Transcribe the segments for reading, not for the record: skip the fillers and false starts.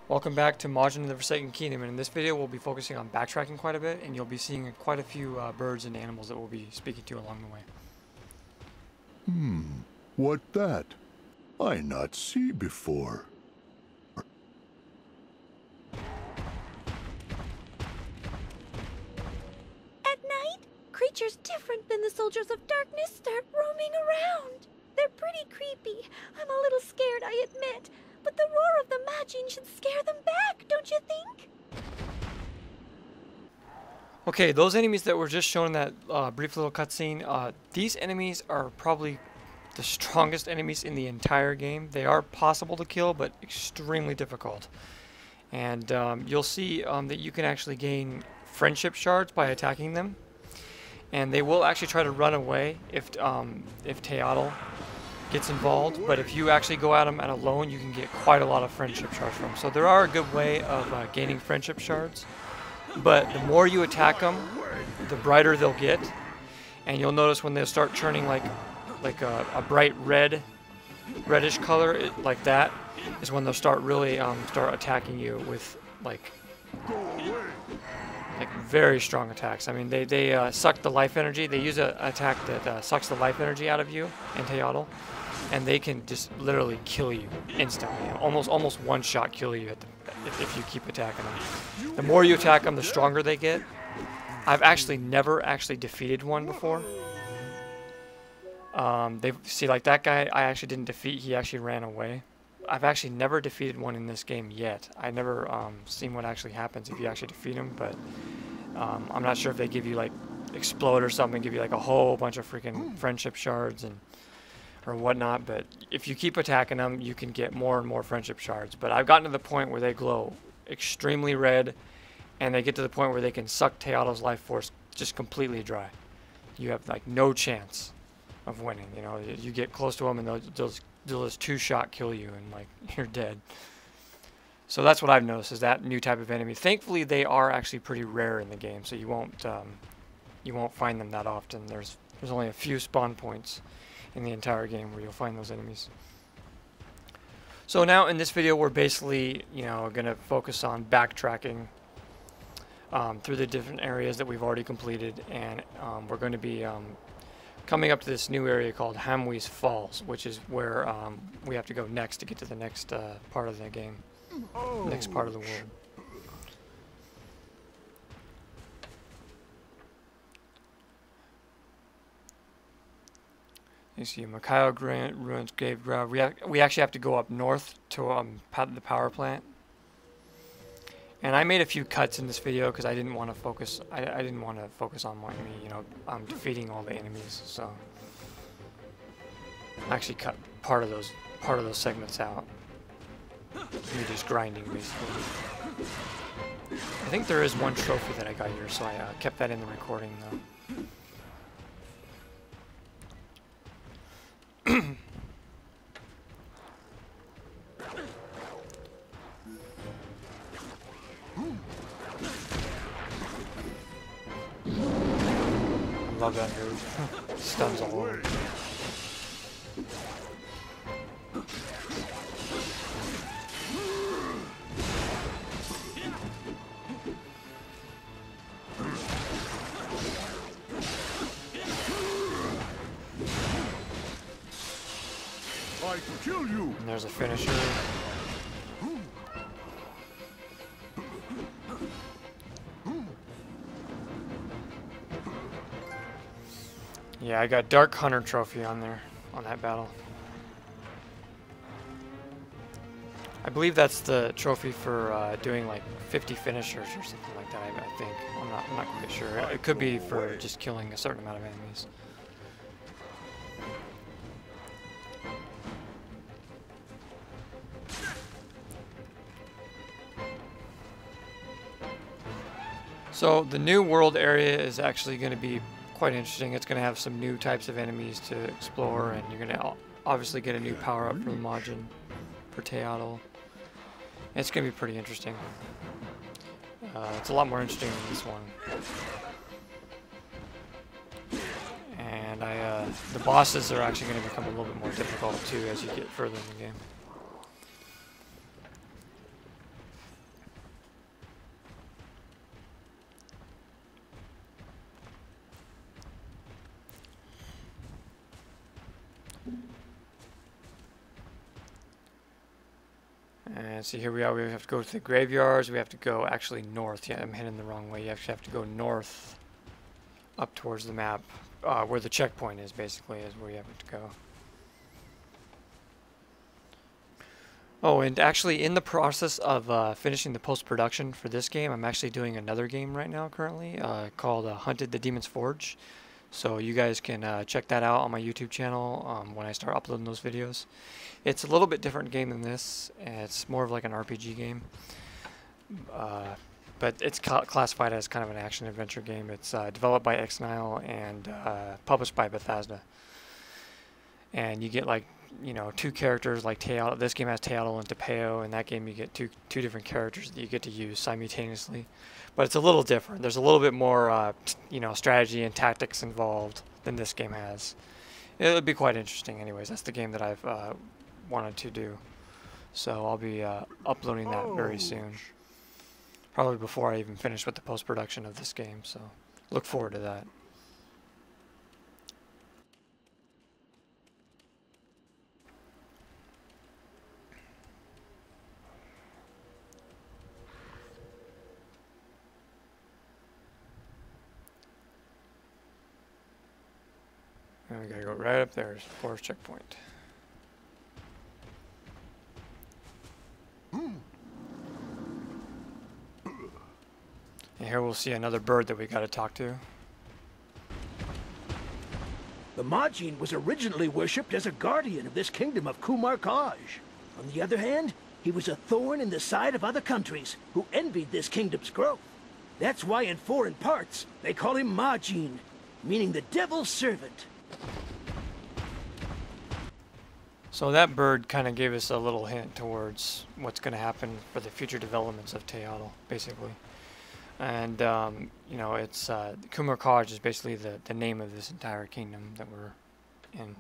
Welcome back to Majin and the Forsaken Kingdom, and in this video we'll be focusing on backtracking quite a bit, and you'll be seeing quite a few birds and animals that we'll be speaking to along the way. What that? I not see before. At night, creatures different than the soldiers of darkness start roaming around. They're pretty creepy. I'm a little scared, I admit. But the roar of the Majin should scare them back, don't you think? Okay, those enemies that were just shown in that brief little cutscene, these enemies are probably the strongest enemies in the entire game. They are possible to kill, but extremely difficult. And you'll see that you can actually gain friendship shards by attacking them. And they will actually try to run away if Teotl gets involved, but if you actually go at them at alone, you can get quite a lot of friendship shards from them. So there are a good way of gaining friendship shards, but the more you attack them, the brighter they'll get. And you'll notice when they start turning like a bright reddish color, like that, is when they'll start really start attacking you with like very strong attacks. I mean, they suck the life energy. They use an attack that sucks the life energy out of you in Teotl, and they can just literally kill you instantly. Almost one-shot kill you if you keep attacking them. The more you attack them, the stronger they get. I've actually never defeated one before. See, like that guy, I actually didn't defeat. He actually ran away. I've actually never defeated one in this game yet. I never seen what actually happens if you actually defeat him, but I'm not sure if they give you like explode or something, give you like a whole bunch of freaking friendship shards or whatnot. But if you keep attacking them, you can get more and more friendship shards. But I've gotten to the point where they glow extremely red, and they get to the point where they can suck Teotl's life force just completely dry. You have like no chance of winning. You know, you get close to them and they'll just two-shot kill you, and like you're dead. So that's what I've noticed, is that new type of enemy. Thankfully, they are actually pretty rare in the game, so you won't find them that often. There's only a few spawn points in the entire game where you'll find those enemies. So now in this video, we're basically gonna focus on backtracking through the different areas that we've already completed, and we're going to be coming up to this new area called Hawme'a Falls, which is where we have to go next to get to the next part of the game, next part of the world. You see Macao Ruins Grave Ground. We actually have to go up north to the power plant. And I made a few cuts in this video because I didn't want to focus. I didn't want to focus on defeating all the enemies. So I actually cut part of those segments out. Me just grinding basically. I think there is one trophy that I got here, so I kept that in the recording though. Love that move. Stuns all over. I kill you. And there's a finisher. Yeah, I got Dark Hunter trophy on there, on that battle. I believe that's the trophy for doing like 50 finishers or something like that, I think. I'm not quite sure. It could be for just killing a certain amount of enemies. So the new world area is actually going to be quite interesting. It's going to have some new types of enemies to explore, and you're going to obviously get a new power-up for the Majin, for Teotl. It's going to be pretty interesting. It's a lot more interesting than this one. And the bosses are actually going to become a little bit more difficult too as you get further in the game. And see, here we are. We have to go to the graveyards. We have to go actually north. Yeah, I'm heading the wrong way. You actually have to go north up towards the map. Where the checkpoint is, basically, is where you have to go. Oh, and actually, in the process of finishing the post-production for this game, I'm actually doing another game right now currently called Hunted the Demon's Forge. So you guys can check that out on my YouTube channel when I start uploading those videos. It's a little bit different game than this. It's more of like an RPG game. But it's classified as kind of an action-adventure game. It's developed by Xnile and published by Bethesda. And you get like, you know, two characters like Teotl. This game has Teotl and Tepeo. In that game you get two different characters that you get to use simultaneously. But it's a little different. There's a little bit more, you know, strategy and tactics involved than this game has. It would be quite interesting anyways. That's the game that I've wanted to do. So I'll be uploading that very soon. Probably before I even finish with the post-production of this game. So look forward to that. And we gotta go right up there, forest checkpoint. And here we'll see another bird that we gotta talk to. The Majin was originally worshipped as a guardian of this kingdom of Kumarkaj. On the other hand, he was a thorn in the side of other countries who envied this kingdom's growth. That's why in foreign parts, they call him Majin, meaning the devil's servant. So that bird kind of gave us a little hint towards what's going to happen for the future developments of Teotl, basically. And, you know, it's Kumarkaj is basically the name of this entire kingdom that we're in.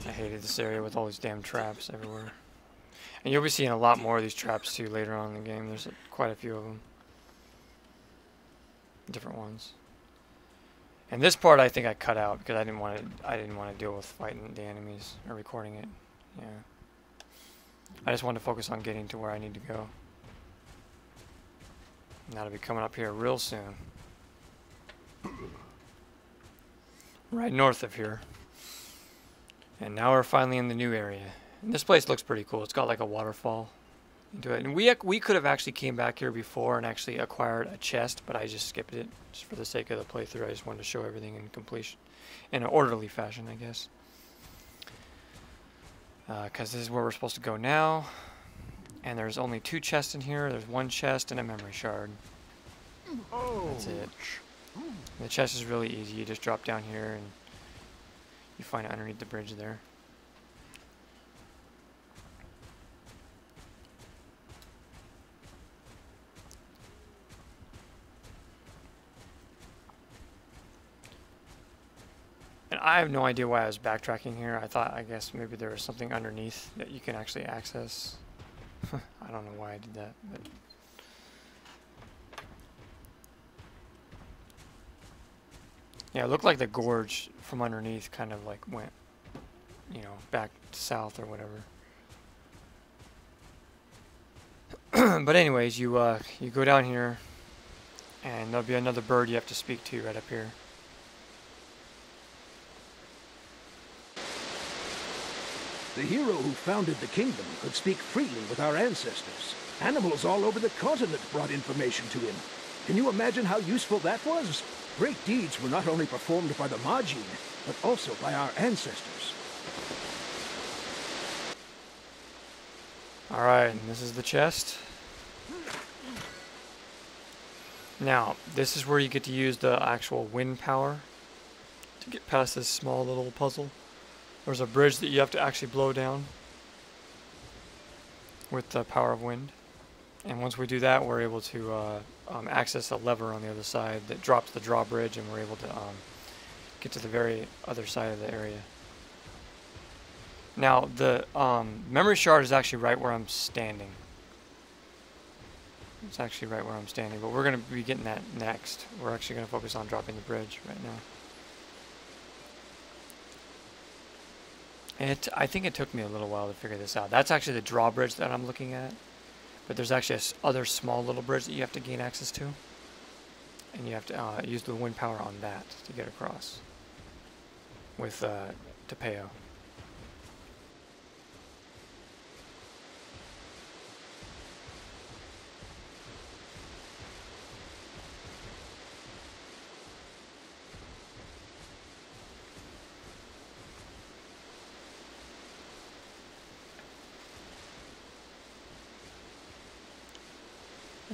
I hated this area with all these damn traps everywhere. And you'll be seeing a lot more of these traps too later on in the game. There's quite a few of them. Different ones. And this part I think I cut out because I didn't want to deal with fighting the enemies or recording it. Yeah. I just wanted to focus on getting to where I need to go. And that'll be coming up here real soon. Right north of here. And now we're finally in the new area. And this place looks pretty cool. It's got like a waterfall into it. And we could have actually came back here before and actually acquired a chest, but I just skipped it just for the sake of the playthrough. I just wanted to show everything in completion, in an orderly fashion, I guess. Because this is where we're supposed to go now. And there's only 2 chests in here. There's 1 chest and a memory shard. That's it. And the chest is really easy. You just drop down here and you find it underneath the bridge there. And I have no idea why I was backtracking here. I guess maybe there was something underneath that you can actually access. I don't know why I did that, but yeah, it looked like the gorge from underneath kind of like went, you know, back south or whatever. But anyways, you go down here, and there'll be another bird you have to speak to right up here. The hero who founded the kingdom could speak freely with our ancestors. Animals all over the continent brought information to him. Can you imagine how useful that was? Great deeds were not only performed by the Majin, but also by our ancestors. Alright, and this is the chest. Now, this is where you get to use the actual wind power to get past this small little puzzle. There's a bridge that you have to actually blow down with the power of wind. And once we do that, we're able to access a lever on the other side that drops the drawbridge, and we're able to get to the very other side of the area. Now, the memory shard is actually right where I'm standing. It's actually right where I'm standing, but we're going to be getting that next. We're actually going to focus on dropping the bridge right now. I think it took me a little while to figure this out. That's actually the drawbridge that I'm looking at. But there's actually other small little bridge that you have to gain access to. And you have to use the wind power on that to get across. With Tapeo.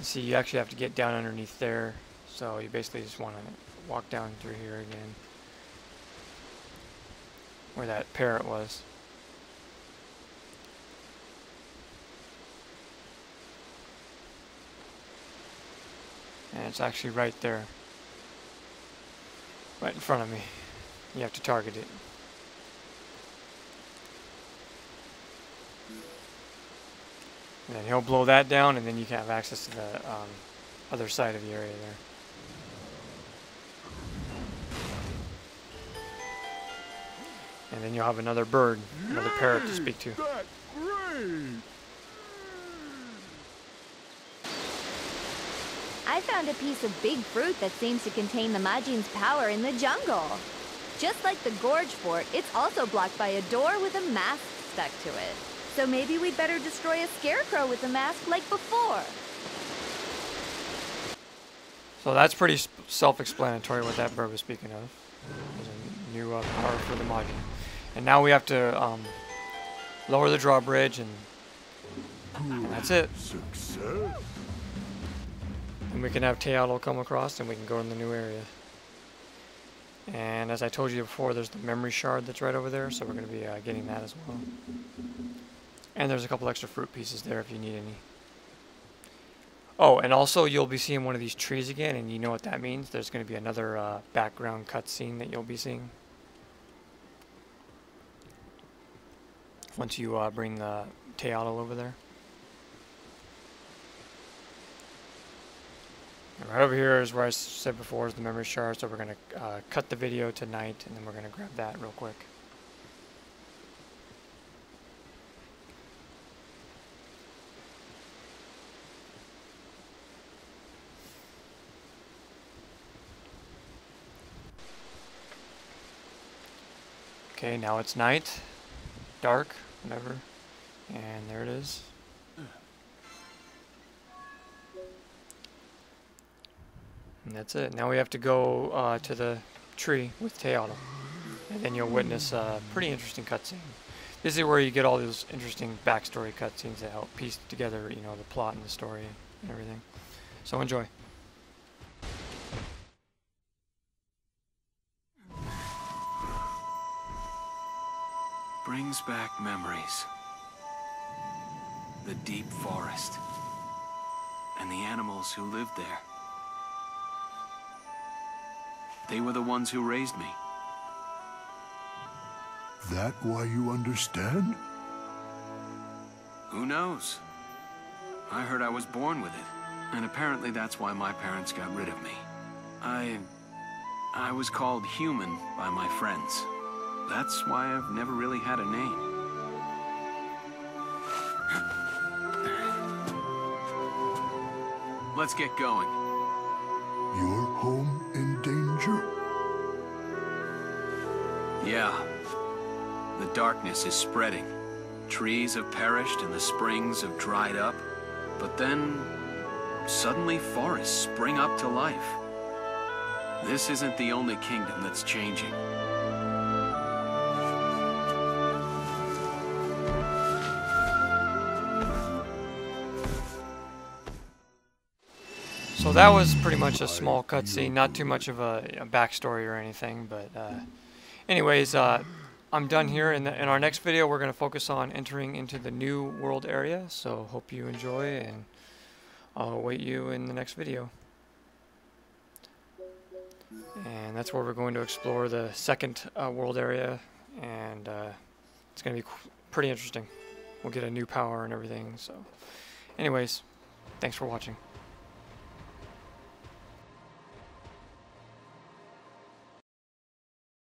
See, you actually have to get down underneath there, so you basically just want to walk down through here again, where that parrot was. And it's actually right there, right in front of me. You have to target it. And then he'll blow that down, and then you can have access to the other side of the area there. And then you'll have another bird, another parrot to speak to. That's great! I found a piece of big fruit that seems to contain the Majin's power in the jungle. Just like the Gorge Fort, it's also blocked by a door with a mask stuck to it. So maybe we'd better destroy a scarecrow with a mask like before. So that's pretty self-explanatory what that bird was speaking of. There's a new power for the Majin. And now we have to lower the drawbridge, and that's it. Success! And we can have Teotl come across, and we can go in the new area. And as I told you before, there's the memory shard that's right over there, so we're going to be getting that as well. And there's a couple extra fruit pieces there if you need any. Oh, and also you'll be seeing one of these trees again, and you know what that means. There's going to be another background cutscene that you'll be seeing. Once you bring the Teotl over there. And right over here is where I said before is the memory shard, so we're going to cut the video tonight, and then we're going to grab that real quick. Okay, now it's night, dark, whatever, and there it is. And that's it. Now we have to go to the tree with Teotl, and then you'll witness a pretty interesting cutscene. This is where you get all those interesting backstory cutscenes that help piece together, you know, the plot and the story and everything. So enjoy. Brings back memories. The deep forest. And the animals who lived there. They were the ones who raised me. That why you understand? Who knows? I heard I was born with it. And apparently that's why my parents got rid of me. I was called human by my friends. That's why I've never really had a name. Let's get going. Your home in danger? Yeah. The darkness is spreading. Trees have perished and the springs have dried up. But then, suddenly forests spring up to life. This isn't the only kingdom that's changing. So that was pretty much a small cutscene, not too much of a backstory or anything, but anyways, I'm done here. In our next video, we're going to focus on entering into the new world area, so hope you enjoy, and I'll await you in the next video. And that's where we're going to explore the second world area, and it's going to be pretty interesting. We'll get a new power and everything, so anyways, thanks for watching.